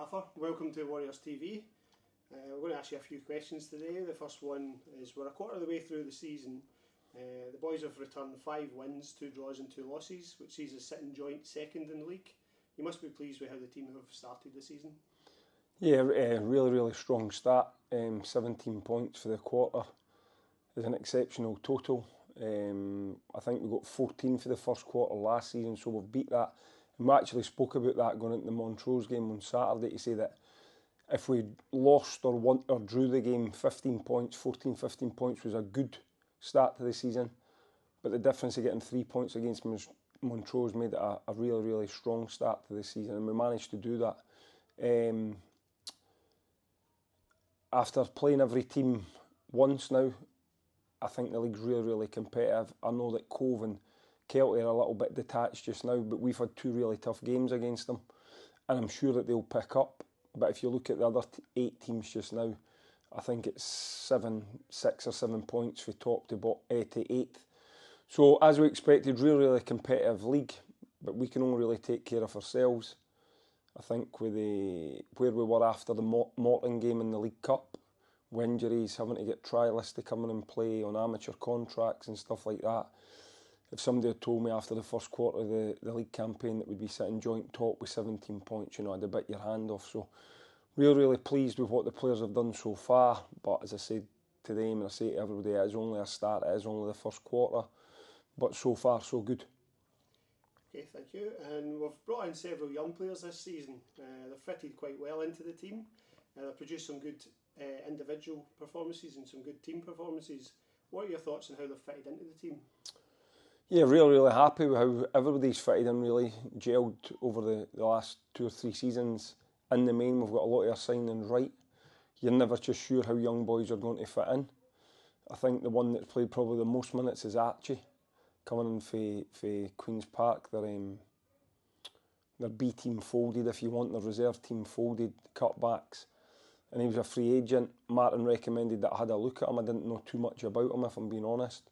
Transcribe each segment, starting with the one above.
Gaffer, welcome to WarriorsTV. We're going to ask you a few questions today. The first one is, we're a quarter of the way through the season. The boys have returned 5 wins, 2 draws and 2 losses, which sees us sitting joint second in the league. You must be pleased with how the team have started the season. Yeah, really strong start. 17 points for the quarter is an exceptional total. I think we got 14 for the first quarter last season, so we've beat that. And we actually spoke about that going into the Montrose game on Saturday, to say that if we lost or won or drew the game, 15 points was a good start to the season. But the difference of getting 3 points against Montrose made it a really strong start to the season, and we managed to do that. After playing every team once now, I think the league's really competitive. I know that Cove and Kelty are a little bit detached just now, but we've had 2 really tough games against them, and I'm sure that they'll pick up. But if you look at the other 8 teams just now, I think it's 6 or 7 points from top to 8th. So as we expected, really competitive league, but we can only really take care of ourselves. I think with where we were after the Morton game in the League Cup, with injuries, having to get trialists to come in and play on amateur contracts and stuff like that. If somebody had told me after the first quarter of the league campaign that we'd be sitting joint top with 17 points, I'd have bit your hand off. So really pleased with what the players have done so far. But as I said to them, and I say to everybody, it is only a start, it is only the first quarter. But so far, so good. Okay, thank you. And we've brought in several young players this season. They've fitted quite well into the team. They've produced some good individual performances and some good team performances. What are your thoughts on how they've fitted into the team? Yeah, really happy with how everybody's fitted in, really gelled over the last 2 or 3 seasons. In the main, we've got a lot of our signings right. You're never just sure how young boys are going to fit in. I think the one that's played probably the most minutes is Archie, coming in for Queen's Park. Their B team folded, if you want, their reserve team folded, cutbacks. And he was a free agent. Martin recommended that I had a look at him. I didn't know too much about him, if I'm being honest.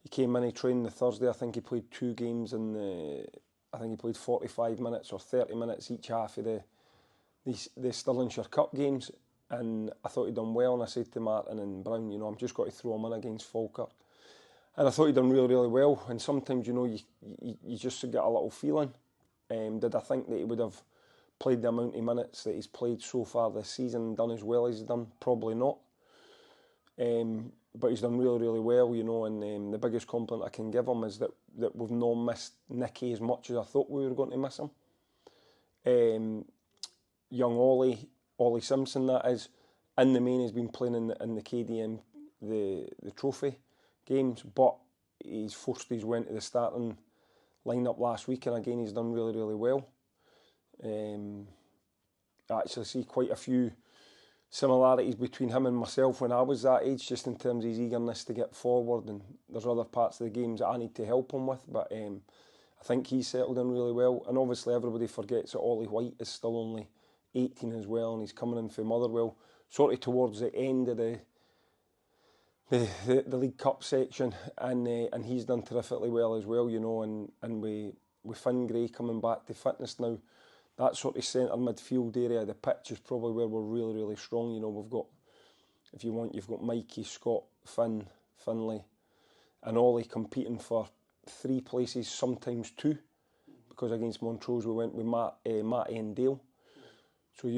He came in, he trained the Thursday. I think he played 2 games I think he played 45 minutes or 30 minutes each half of the Stirlingshire Cup games. And I thought he'd done well, and I said to Martin and Brown, I'm just got to throw him in against Falkirk. And I thought he'd done really well. And sometimes, you just get a little feeling. Did I think that he would have played the amount of minutes that he's played so far this season and done as well as he's done? Probably not. But he's done really well, and the biggest compliment I can give him is that we've not missed Nicky as much as I thought we were going to miss him. Young Ollie Simpson, that is, in the main, has been playing in the KDM, the trophy games, but he's forced his way into the starting line-up last week, and again he's done really well. I actually see quite a few similarities between him and myself when I was that age, just in terms of his eagerness to get forward, and there's other parts of the games that I need to help him with, but I think he's settled in really well. And obviously everybody forgets that Ollie White is still only 18 as well, and he's coming in for Motherwell sort of towards the end of the League Cup section, and he's done terrifically well as well, and with Finn Gray coming back to fitness now, that sort of centre midfield area, the pitch is probably where we're really strong. We've got, if you want, you've got Mikey, Scott, Finlay, and Ollie competing for 3 places, sometimes 2, because against Montrose we went with Matty and Dale. So,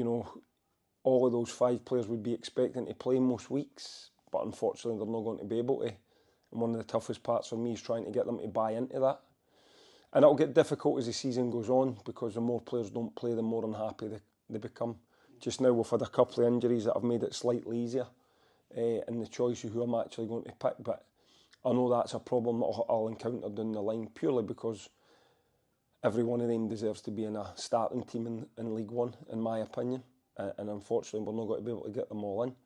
all of those 5 players would be expecting to play most weeks, but unfortunately they're not going to be able to. And one of the toughest parts for me is trying to get them to buy into that. And it'll get difficult as the season goes on, because the more players don't play, the more unhappy they become. Just now we've had a couple of injuries that have made it slightly easier in the choice of who I'm actually going to pick, but I know that's a problem that I'll encounter down the line, purely because every one of them deserves to be in a starting team in League One, in my opinion, and unfortunately we're not going to be able to get them all in.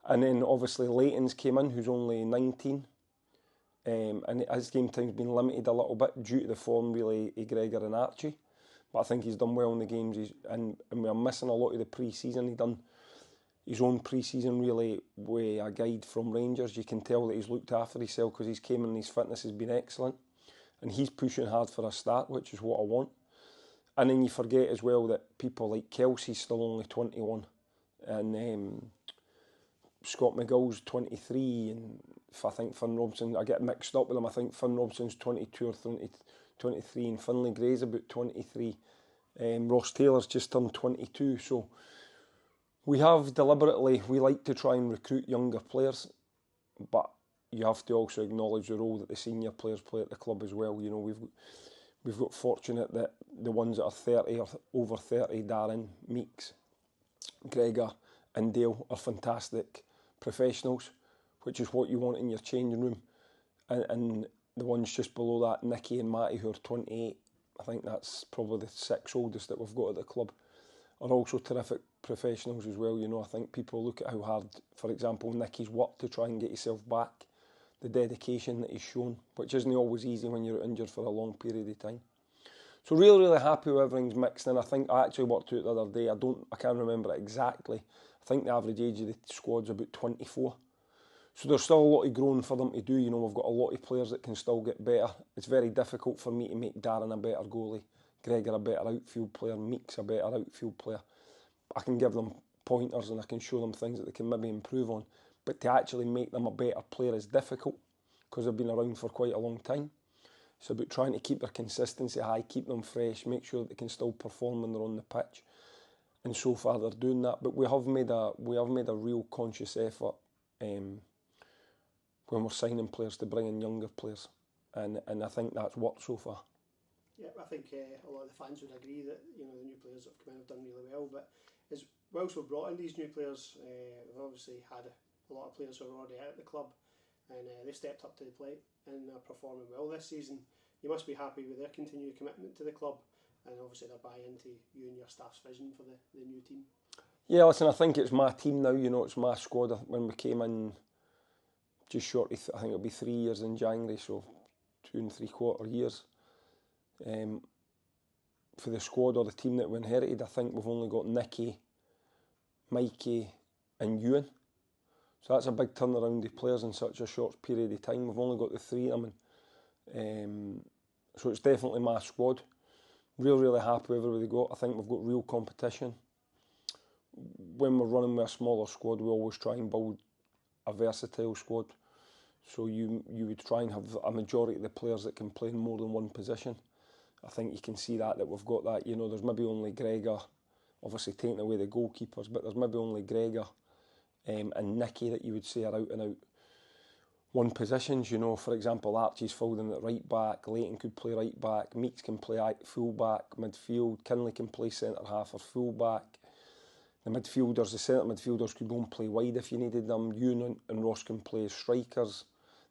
And then obviously Leighton's came in, who's only 19, and his game time's been limited a little bit due to the form, really, of Gregor and Archie. But I think he's done well in the games, and we're missing a lot of the pre-season. He done his own pre-season really with a guide from Rangers. You can tell that he's looked after himself, because he's came in and his fitness has been excellent, and he's pushing hard for a start, which is what I want. And then you forget as well that people like Kelsey's still only 21, and Scott McGill's 23, and I think Finn Robson, I get mixed up with them, I think Finn Robson's 22 or 23, and Finlay Gray's about 23. Ross Taylor's just turned 22, so we have deliberately, we like to try and recruit younger players, but you have to also acknowledge the role that the senior players play at the club as well. You know, we've got fortunate that the ones that are 30 or over 30, Darren, Meeks, Gregor and Dale, are fantastic professionals, which is what you want in your changing room. And the ones just below that, Nicky and Matty, who are 28, I think that's probably the 6 oldest that we've got at the club, are also terrific professionals as well. You know, I think people look at how hard, for example, Nicky's worked to try and get himself back, the dedication that he's shown, which isn't always easy when you're injured for a long period of time. So really happy with everything's mixed in. I think I actually worked out the other day, I can't remember it exactly, I think the average age of the squad's about 24. So there's still a lot of growing for them to do. You know, we've got a lot of players that can still get better. It's very difficult for me to make Darren a better goalie, Gregor a better outfield player, Meeks a better outfield player. I can give them pointers and I can show them things that they can maybe improve on. But to actually make them a better player is difficult because they've been around for quite a long time. It's about trying to keep their consistency high, keep them fresh, make sure that they can still perform when they're on the pitch. And so far they're doing that. But we have made a real conscious effort when we're signing players to bring in younger players. And I think that's worked so far. Yeah, I think a lot of the fans would agree that, you know, the new players that have come in have done really well. But as whilst we've brought in these new players, we've obviously had a lot of players who are already out at the club, and they stepped up to the plate and are performing well this season. You must be happy with their continued commitment to the club, and obviously their buy into you and your staff's vision for the new team. Yeah, listen, I think it's my team now, you know, it's my squad. When we came in just short of, I think it'll be 3 years in January, so 2 3/4 years. For the squad or the team that we inherited, I think we've only got Nicky, Mikey and Ewan. So that's a big turnaround of players in such a short period of time. We've only got the 3 of them. So it's definitely my squad. Really happy with everybody got. I think we've got real competition. When we're running with a smaller squad, we always try and build a versatile squad. So you would try and have a majority of the players that can play in more than one position. I think you can see that we've got that. You know, there's maybe only Gregor, obviously taking away the goalkeepers, but there's maybe only Gregor and Nicky that you would say are out and out one positions. You know, for example, Archie's filled in at right back, Leighton could play right back, Meeks can play full back, midfield, Kinley can play centre half or full back. The midfielders, the centre midfielders could go and play wide if you needed them. Ewan and Ross can play as strikers.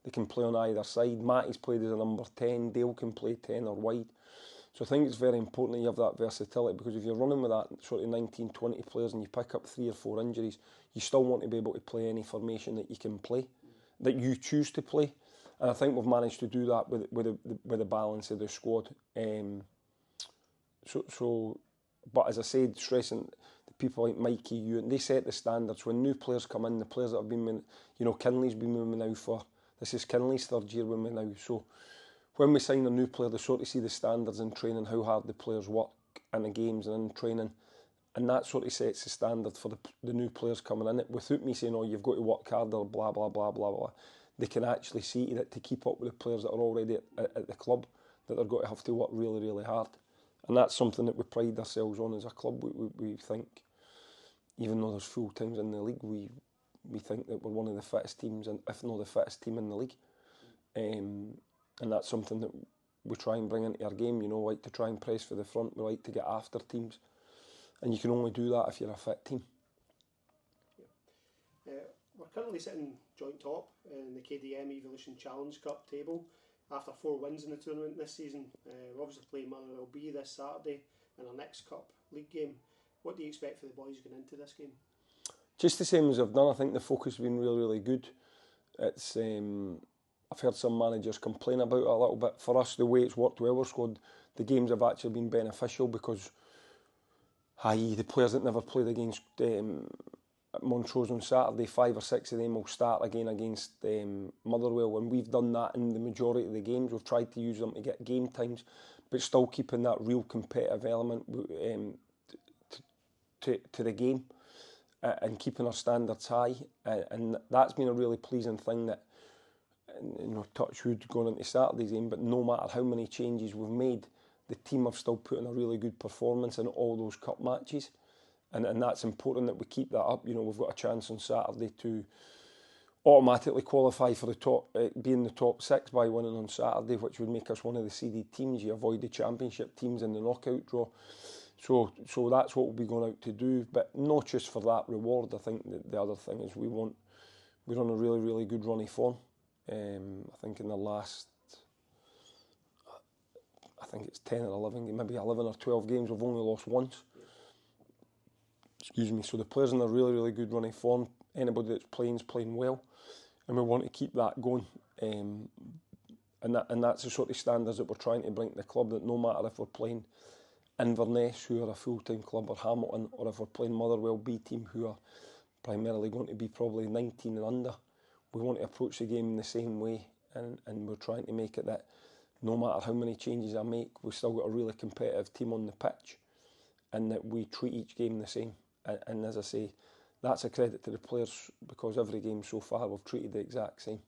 They can play on either side. Matty's played as a number 10. Dale can play 10 or wide. So I think it's very important that you have that versatility, because if you're running with that sort of 19, 20 players and you pick up 3 or 4 injuries, you still want to be able to play any formation that you can play, that you choose to play. And I think we've managed to do that with the balance of the squad. But as I said, stressing the people like Mikey, Ewan, they set the standards. When new players come in, the players that have been, you know, Kinley's been with me now for, this is Kinley's 3rd year with me now. So when we sign a new player, they sort of see the standards in training, how hard the players work in the games and in training. And that sort of sets the standard for the new players coming in. Without me saying, oh, you've got to work harder, blah, blah, blah, blah, blah. They can actually see that to keep up with the players that are already at the club, that they're going to have to work really hard. And that's something that we pride ourselves on as a club. We think, even though there's full teams in the league, we think that we're one of the fittest teams, and if not the fittest team in the league. And that's something that we try and bring into our game. You know, like to try and press for the front. We like to get after teams. And you can only do that if you're a fit team. We're currently sitting joint top in the KDM Evolution Challenge Cup table after 4 wins in the tournament this season. We're obviously playing Motherwell B this Saturday in our next cup league game. What do you expect for the boys going into this game? Just the same as I've done. I think the focus has been really good. It's I've heard some managers complain about it a little bit. For us, the way it's worked with our squad, the games have actually been beneficial, because i.e. the players that never played against Montrose on Saturday, 5 or 6 of them will start again against Motherwell, and we've done that in the majority of the games. We've tried to use them to get game times, but still keeping that real competitive element to the game, and keeping our standards high, and that's been a really pleasing thing. That, you know, touch wood going into Saturday's game, but no matter how many changes we've made, the team have still put in a really good performance in all those cup matches, and that's important that we keep that up. You know, we've got a chance on Saturday to automatically qualify for the top, be in the top 6 by winning on Saturday, which would make us one of the seeded teams. You avoid the championship teams in the knockout draw. So that's what we'll be going out to do, but not just for that reward. I think that the other thing is we're on a really, really good run of form. I think in the last, I think it's 10 or 11, maybe 11 or 12 games, we've only lost once. Excuse me. So the players in a really, really good run of form. Anybody that's playing is playing well, and we want to keep that going. And that's the sort of standards that we're trying to bring to the club. That no matter if we're playing Inverness, who are a full-time club, or Hamilton, or if we're playing Motherwell B team, who are primarily going to be probably 19 and under, we want to approach the game in the same way, and we're trying to make it that no matter how many changes I make, we've still got a really competitive team on the pitch, and that we treat each game the same. And as I say, that's a credit to the players, because every game so far we've treated the exact same.